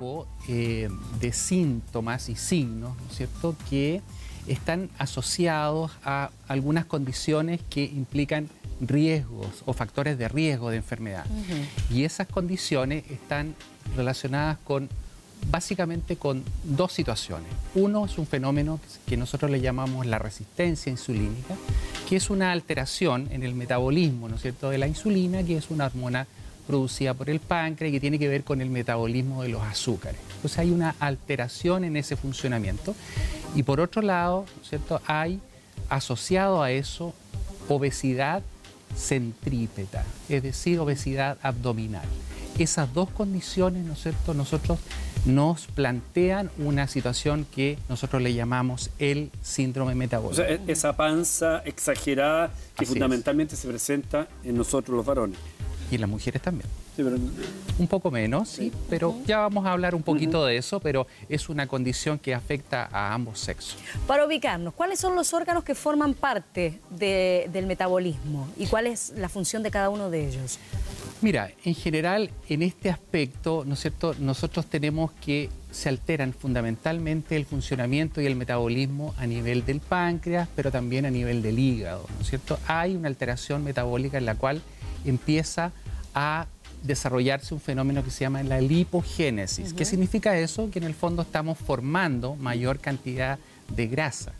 grupo de síntomas y signos, ¿no es cierto?, que están asociados a algunas condiciones que implican riesgos o factores de riesgo de enfermedad. Y esas condiciones están relacionadas básicamente con dos situaciones. Uno es un fenómeno que nosotros le llamamos la resistencia insulínica, que es una alteración en el metabolismo, ¿no es cierto?, de la insulina, que es una hormona producida por el páncreas y que tiene que ver con el metabolismo de los azúcares. Entonces hay una alteración en ese funcionamiento. Y por otro lado, ¿no es cierto?, hay asociado a eso obesidad centrípeta, es decir, obesidad abdominal. Esas dos condiciones, ¿no es cierto?, nosotros nos plantean una situación que nosotros le llamamos el síndrome metabólico. O sea, esa panza exagerada que fundamentalmente se presenta en nosotros los varones. Y en las mujeres también. Sí, pero... Un poco menos, sí, pero ya vamos a hablar un poquito de eso, pero es una condición que afecta a ambos sexos. Para ubicarnos, ¿cuáles son los órganos que forman parte del metabolismo y cuál es la función de cada uno de ellos? Mira, en general, en este aspecto, ¿no es cierto?, nosotros tenemos que se alteran fundamentalmente el funcionamiento y el metabolismo a nivel del páncreas, pero también a nivel del hígado, ¿no es cierto? Hay una alteración metabólica en la cual empieza a desarrollarse un fenómeno que se llama la lipogénesis. ¿Qué significa eso? Que en el fondo estamos formando mayor cantidad de grasa.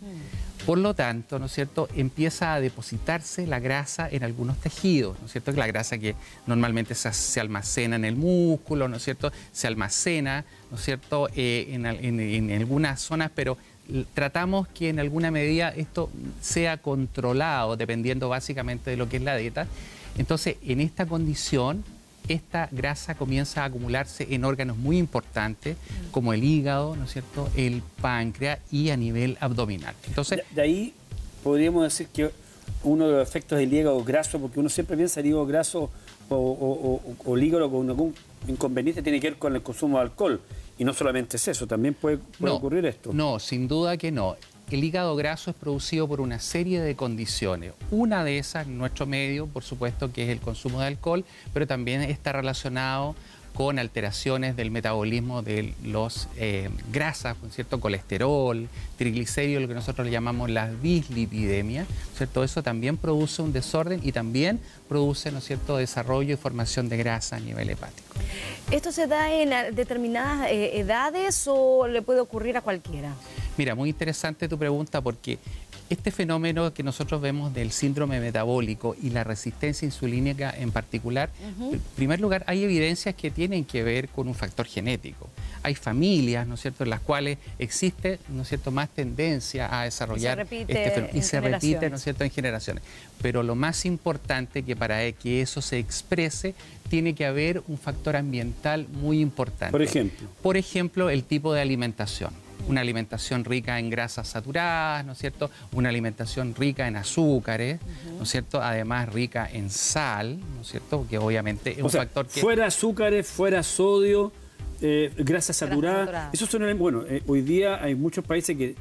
Por lo tanto, ¿no es cierto?, empieza a depositarse la grasa en algunos tejidos, ¿no es cierto?, la grasa que normalmente se almacena en el músculo, ¿no es cierto?, se almacena, ¿no es cierto?, en algunas zonas, pero tratamos que en alguna medida esto sea controlado, dependiendo básicamente de lo que es la dieta. Entonces, en esta condición, esta grasa comienza a acumularse en órganos muy importantes, como el hígado, ¿no es cierto?, el páncreas y a nivel abdominal. Entonces, de ahí podríamos decir que uno de los efectos del hígado graso, porque uno siempre piensa el hígado graso o el hígado con algún inconveniente tiene que ver con el consumo de alcohol. Y no solamente es eso, también puede ocurrir esto. No, sin duda que no. El hígado graso es producido por una serie de condiciones. Una de esas, en nuestro medio, por supuesto, que es el consumo de alcohol, pero también está relacionado con alteraciones del metabolismo de los grasas, ¿cierto?, colesterol, triglicéridos, lo que nosotros le llamamos la dislipidemia, ¿cierto? Eso también produce un desorden y también produce, ¿no es cierto?, desarrollo y formación de grasa a nivel hepático. ¿Esto se da en determinadas edades o le puede ocurrir a cualquiera? Mira, muy interesante tu pregunta porque este fenómeno que nosotros vemos del síndrome metabólico y la resistencia insulínica en particular, en primer lugar, hay evidencias que tienen que ver con un factor genético. Hay familias, ¿no es cierto?, en las cuales existe, ¿no es cierto?, más tendencia a desarrollar este fenómeno. Y se repite, ¿no es cierto?, en generaciones. Pero lo más importante que para que eso se exprese, tiene que haber un factor ambiental muy importante. Por ejemplo. Por ejemplo, el tipo de alimentación. Una alimentación rica en grasas saturadas, ¿no es cierto? Una alimentación rica en azúcares, ¿no es cierto? Además rica en sal, ¿no es cierto? Porque obviamente es un factor que... Fuera azúcares, fuera sodio, grasas saturadas. Esos son, bueno, hoy día hay muchos países que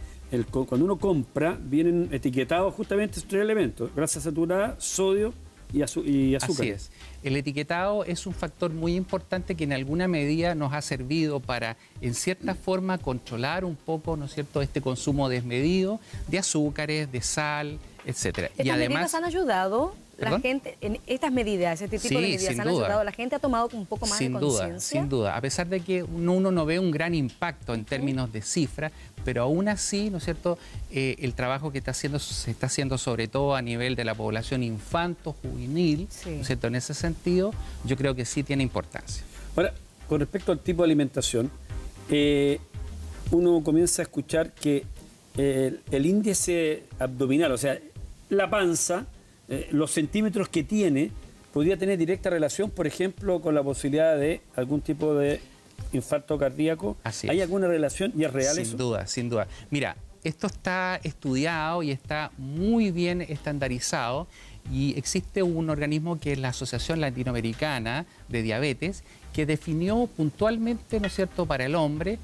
cuando uno compra vienen etiquetados justamente estos tres elementos: grasa saturada, sodio y azúcar. Así es. El etiquetado es un factor muy importante que en alguna medida nos ha servido para, en cierta forma, controlar un poco, ¿no es cierto?, este consumo desmedido de azúcares, de sal, etcétera. ¿Estas medidas han ayudado la gente, en estas medidas, este tipo de medidas han ayudado? ¿La gente ha tomado un poco más de conciencia? Sin duda. A pesar de que uno no ve un gran impacto en términos de cifras, pero aún así, ¿no es cierto?, el trabajo que se está haciendo sobre todo a nivel de la población infanto-juvenil, ¿no es cierto?, en ese sentido, yo creo que sí tiene importancia. Ahora, con respecto al tipo de alimentación, uno comienza a escuchar que el índice abdominal, o sea, la panza, los centímetros que tiene, podría tener directa relación, por ejemplo, con la posibilidad de algún tipo de infarto cardíaco. ¿Hay alguna relación y es real eso? Sin duda, sin duda. Mira, esto está estudiado y está muy bien estandarizado y existe un organismo que es la Asociación Latinoamericana de Diabetes que definió puntualmente, ¿no es cierto?, para el hombre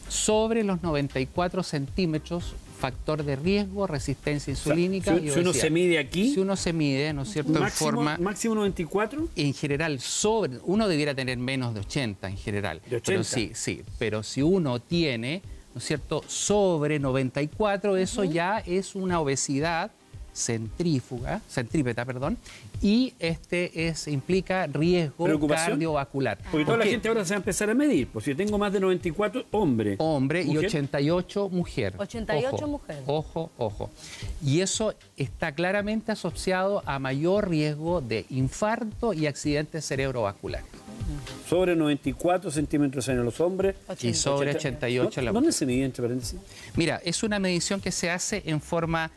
sobre los 94 centímetros factor de riesgo, resistencia insulínica. O sea, si uno se mide aquí... Si uno se mide, ¿no es cierto?, en forma... ¿Máximo 94? En general, uno debiera tener menos de 80 en general. ¿De 80? Pero sí. Pero si uno tiene, ¿no es cierto?, sobre 94, eso ya es una obesidad centrípeta, y implica riesgo cardiovascular. Porque toda la gente ahora se va a empezar a medir. Pues si yo tengo más de 94, hombre. Hombre y 88, mujer. 88, mujer. Ojo. Y eso está claramente asociado a mayor riesgo de infarto y accidentes cerebrovasculares. Sobre 94 centímetros en los hombres. Y sobre 88 en la mujer. ¿Dónde se mide, entre paréntesis? Mira, es una medición que se hace en forma...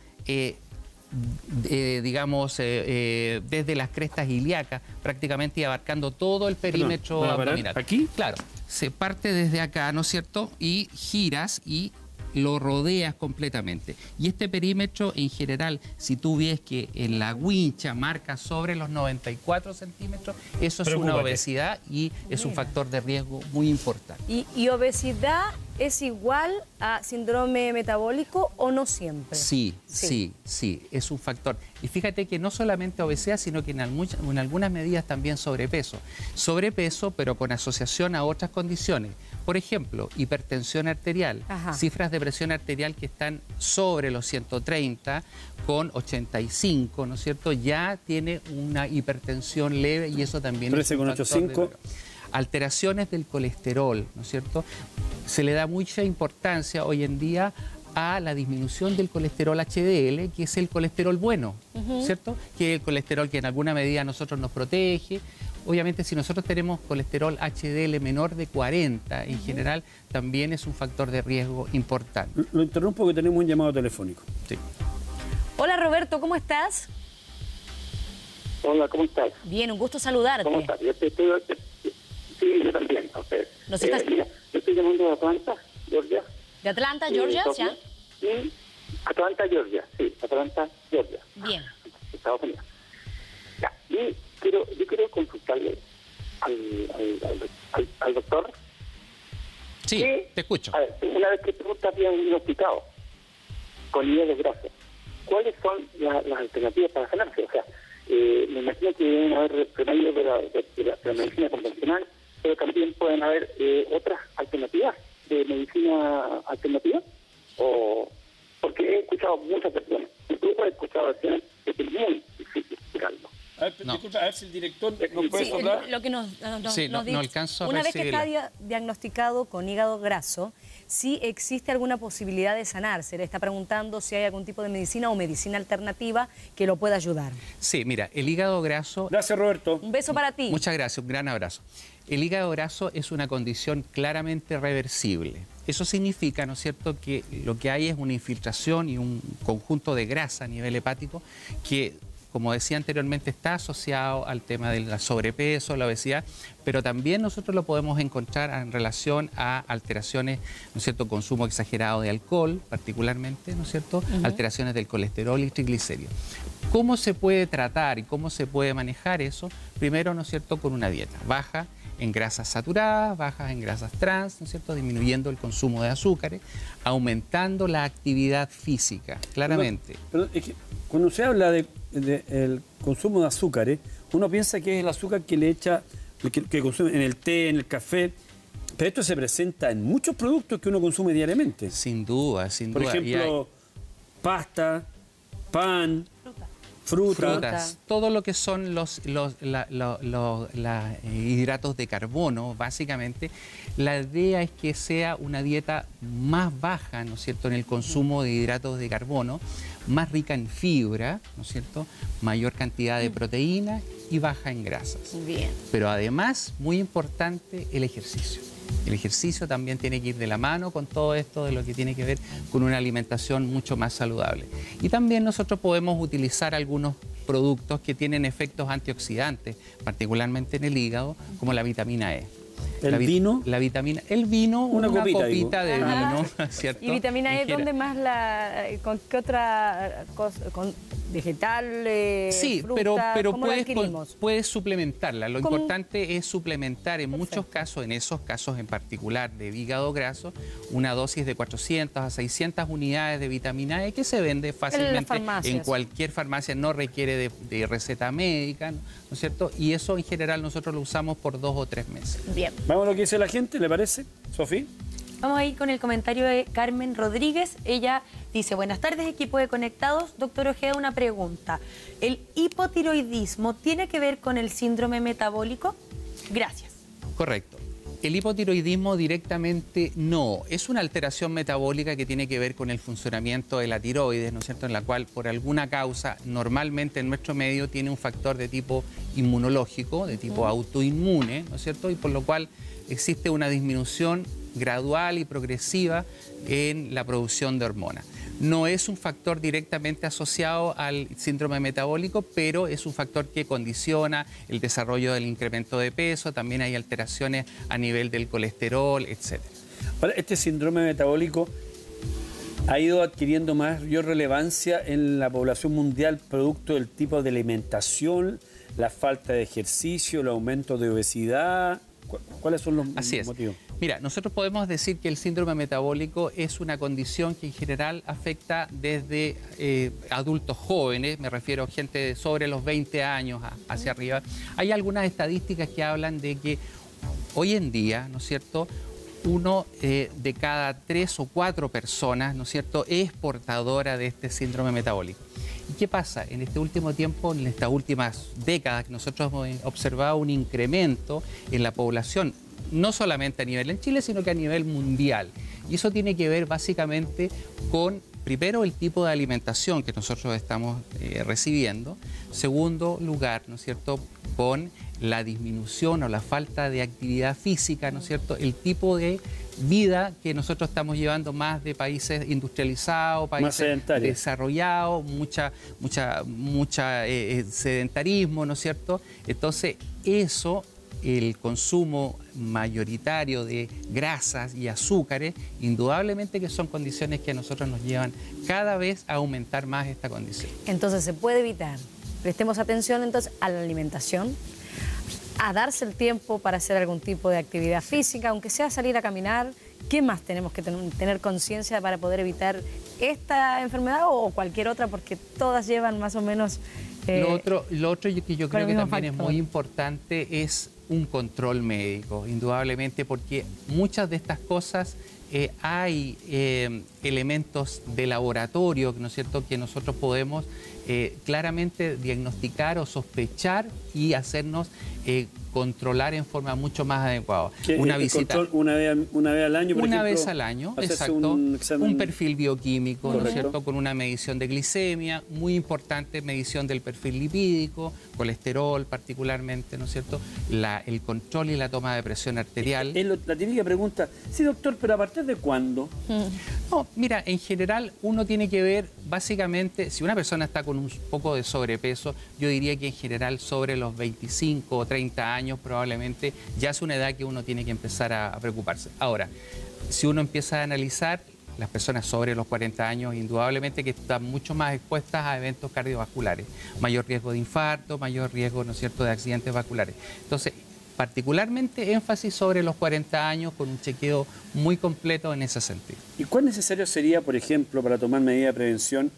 desde las crestas ilíacas, prácticamente y abarcando todo el perímetro abdominal. ¿Aquí? Claro, se parte desde acá, ¿no es cierto? Y giras y lo rodeas completamente. Y este perímetro, en general, si tú ves que en la wincha marca sobre los 94 centímetros, eso es una obesidad y es un factor de riesgo muy importante. ¿Y obesidad es igual a síndrome metabólico o no siempre? Sí, es un factor. Y fíjate que no solamente obesidad, sino que en algunas medidas también sobrepeso. Sobrepeso, pero con asociación a otras condiciones. Por ejemplo, hipertensión arterial, cifras de presión arterial que están sobre los 130 con 85, ¿no es cierto? Ya tiene una hipertensión leve y eso también es un factor de riesgo. Alteraciones del colesterol, ¿no es cierto? Se le da mucha importancia hoy en día a la disminución del colesterol HDL, que es el colesterol bueno, ¿cierto? Que es el colesterol que en alguna medida a nosotros nos protege. Obviamente, si nosotros tenemos colesterol HDL menor de 40, en general, también es un factor de riesgo importante. Lo interrumpo porque tenemos un llamado telefónico. Sí. Hola, Roberto, ¿cómo estás? Hola, ¿cómo estás? Bien, un gusto saludarte. ¿Cómo estás? Sí, yo también, a ustedes. Mira, yo estoy llamando de Atlanta, Georgia. ¿De Atlanta, Georgia? ¿Ya? Sí, Atlanta, Georgia, sí, Atlanta, Georgia. Bien. Estados Unidos. Ya, y yo quiero consultarle al doctor. Sí, te escucho. A ver, una vez que tú estás diagnosticado con hígado graso, ¿cuáles son las alternativas para sanarse? O sea, me imagino que deben haber remedios de la medicina convencional, pero también pueden haber otras alternativas de medicina alternativa, o porque he escuchado muchas personas, incluso he escuchado versiones que es muy difícil curarlo. Disculpa, a ver si el director nos puede hablar. Lo que nos dice, no alcanzo a una vez que recibirla. está diagnosticado con hígado graso, ¿sí existe alguna posibilidad de sanarse? Le está preguntando si hay algún tipo de medicina o medicina alternativa que lo pueda ayudar. Sí, mira, el hígado graso... Gracias, Roberto. Un beso para ti. Muchas gracias, un gran abrazo. El hígado graso es una condición claramente reversible. Eso significa, ¿no es cierto?, que lo que hay es una infiltración y un conjunto de grasa a nivel hepático que, como decía anteriormente, está asociado al tema del sobrepeso, la obesidad, pero también nosotros lo podemos encontrar en relación a alteraciones, ¿no es cierto?, consumo exagerado de alcohol, particularmente, ¿no es cierto?, alteraciones del colesterol y triglicéridos. ¿Cómo se puede tratar y cómo se puede manejar eso? Primero, ¿no es cierto?, con una dieta baja en grasas saturadas, bajas en grasas trans, ¿no es cierto?, disminuyendo el consumo de azúcares, aumentando la actividad física, claramente. Pero es que cuando se habla del consumo de azúcares, uno piensa que es el azúcar que le echa, que consume en el té, en el café, pero esto se presenta en muchos productos que uno consume diariamente. Sin duda, sin duda. Por ejemplo, pasta, pan, frutas. Todo lo que son los hidratos de carbono, básicamente, la idea es que sea una dieta más baja, ¿no es cierto?, en el consumo de hidratos de carbono, más rica en fibra, ¿no es cierto?, mayor cantidad de proteína y baja en grasas. Bien. Pero además, muy importante, el ejercicio. El ejercicio también tiene que ir de la mano con todo esto de lo que tiene que ver con una alimentación mucho más saludable. Y también nosotros podemos utilizar algunos productos que tienen efectos antioxidantes, particularmente en el hígado, como la vitamina E. ¿Vino? La vitamina, el vino, una copita de vino, ¿cierto? ¿Y vitamina E dónde más con qué otra cosa? vegetal, sí, fruta, pero ¿cómo la adquirimos? puedes suplementarla. Lo ¿Cómo? importante es suplementar en muchos casos, en esos casos en particular de hígado graso, una dosis de 400 a 600 unidades de vitamina E que se vende fácilmente en cualquier farmacia, no requiere de receta médica, ¿no es cierto? Y eso en general nosotros lo usamos por 2 o 3 meses. Bien. Vamos a lo que dice la gente, ¿le parece, Sofía? Vamos a ir con el comentario de Carmen Rodríguez. Ella dice, buenas tardes, equipo de Conectados. Doctor Ojeda, una pregunta. ¿El hipotiroidismo tiene que ver con el síndrome metabólico? Gracias. Correcto. El hipotiroidismo directamente no. Es una alteración metabólica que tiene que ver con el funcionamiento de la tiroides, ¿no es cierto?, en la cual por alguna causa normalmente en nuestro medio tiene un factor de tipo inmunológico, de tipo autoinmune, ¿no es cierto?, y por lo cual existe una disminución gradual y progresiva en la producción de hormonas. No es un factor directamente asociado al síndrome metabólico, pero es un factor que condiciona el desarrollo del incremento de peso, también hay alteraciones a nivel del colesterol, etc. Ahora, este síndrome metabólico ha ido adquiriendo mayor relevancia en la población mundial producto del tipo de alimentación, la falta de ejercicio, el aumento de obesidad. ¿Cuáles son los motivos? Mira, nosotros podemos decir que el síndrome metabólico es una condición que en general afecta desde adultos jóvenes, me refiero a gente sobre los 20 años hacia arriba. Hay algunas estadísticas que hablan de que hoy en día, ¿no es cierto?, uno de cada 3 o 4 personas, ¿no es cierto?, es portadora de este síndrome metabólico. ¿Y qué pasa? En este último tiempo, en estas últimas décadas, nosotros hemos observado un incremento en la población, no solamente a nivel en Chile, sino que a nivel mundial. Y eso tiene que ver básicamente con, primero, el tipo de alimentación que nosotros estamos recibiendo. Segundo lugar, ¿no es cierto?, con la disminución o la falta de actividad física, ¿no es cierto?, el tipo de vida que nosotros estamos llevando más de países industrializados, países desarrollados, mucha sedentarismo, ¿no es cierto? Entonces, eso, el consumo mayoritario de grasas y azúcares, indudablemente que son condiciones que a nosotros nos llevan cada vez a aumentar más esta condición. Entonces, se puede evitar. Prestemos atención entonces a la alimentación, a darse el tiempo para hacer algún tipo de actividad física, aunque sea salir a caminar. ¿Qué más tenemos que tener conciencia para poder evitar esta enfermedad o cualquier otra? Porque todas llevan más o menos... Lo otro que yo creo que también es muy importante es un control médico, indudablemente, porque muchas de estas cosas hay elementos de laboratorio, ¿no es cierto?, que nosotros podemos claramente diagnosticar o sospechar y hacernos controlar en forma mucho más adecuada. Una visita una vez al año, por ejemplo, vez al año, exacto. Un perfil bioquímico, ¿no es cierto?, con una medición de glicemia, muy importante, medición del perfil lipídico, colesterol particularmente, ¿no es cierto?, el control y la toma de presión arterial. La típica pregunta, sí, doctor, pero ¿a partir de cuándo? No, mira, en general uno tiene que ver básicamente, si una persona está con un poco de sobrepeso, yo diría que en general sobre los 25 o 30 años probablemente ya es una edad que uno tiene que empezar a preocuparse. Ahora, si uno empieza a analizar, las personas sobre los 40 años indudablemente que están mucho más expuestas a eventos cardiovasculares, mayor riesgo de infarto, mayor riesgo, ¿no es cierto?, de accidentes vasculares. Entonces, particularmente énfasis sobre los 40 años con un chequeo muy completo en ese sentido. ¿Y cuán necesario sería, por ejemplo, para tomar medidas de prevención,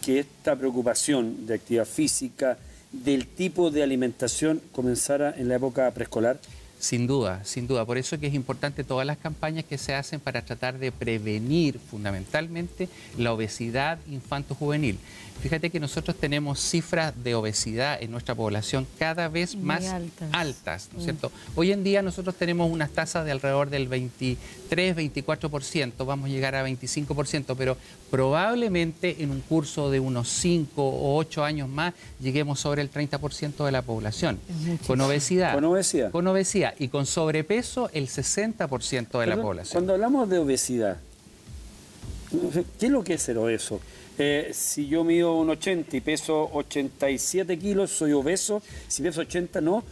que esta preocupación de actividad física, del tipo de alimentación, comenzara en la época preescolar? Sin duda, sin duda. Por eso que es importante todas las campañas que se hacen para tratar de prevenir fundamentalmente la obesidad infanto-juvenil. Fíjate que nosotros tenemos cifras de obesidad en nuestra población cada vez más altas, ¿no es cierto? Hoy en día nosotros tenemos unas tasas de alrededor del 23-24%, vamos a llegar a 25%, pero probablemente en un curso de unos 5 o 8 años más lleguemos sobre el 30% de la población. Con obesidad. Con obesidad. Con obesidad. Y con sobrepeso el 60% de la población. Cuando hablamos de obesidad, ¿qué es lo que es ser obeso? Si yo mido un 80 y peso 87 kilos, soy obeso. Si peso 80, no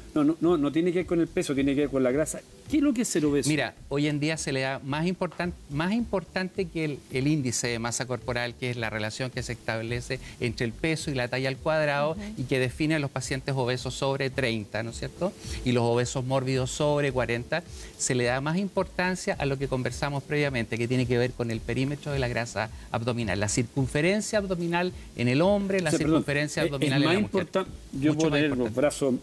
tiene que ver con el peso, tiene que ver con la grasa. ¿Qué es lo que es ser obeso? Mira, hoy en día se le da más importante que el índice de masa corporal, que es la relación que se establece entre el peso y la talla al cuadrado y que define a los pacientes obesos sobre 30, ¿no es cierto? Y los obesos mórbidos sobre 40. Se le da más importancia a lo que conversamos previamente, que tiene que ver con el perímetro de la grasa abdominal, la circunferencia abdominal en el hombre, la circunferencia abdominal en la mujer. Yo puedo tener los brazos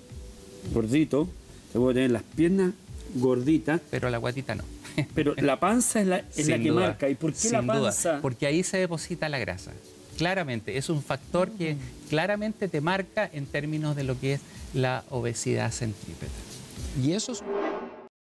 gorditos, yo puedo tener las piernas gorditas. Pero la guatita no. Pero la panza es la que marca. ¿Y por qué la panza? Porque ahí se deposita la grasa. Claramente, es un factor que claramente te marca en términos de lo que es la obesidad centrípeta. Y eso es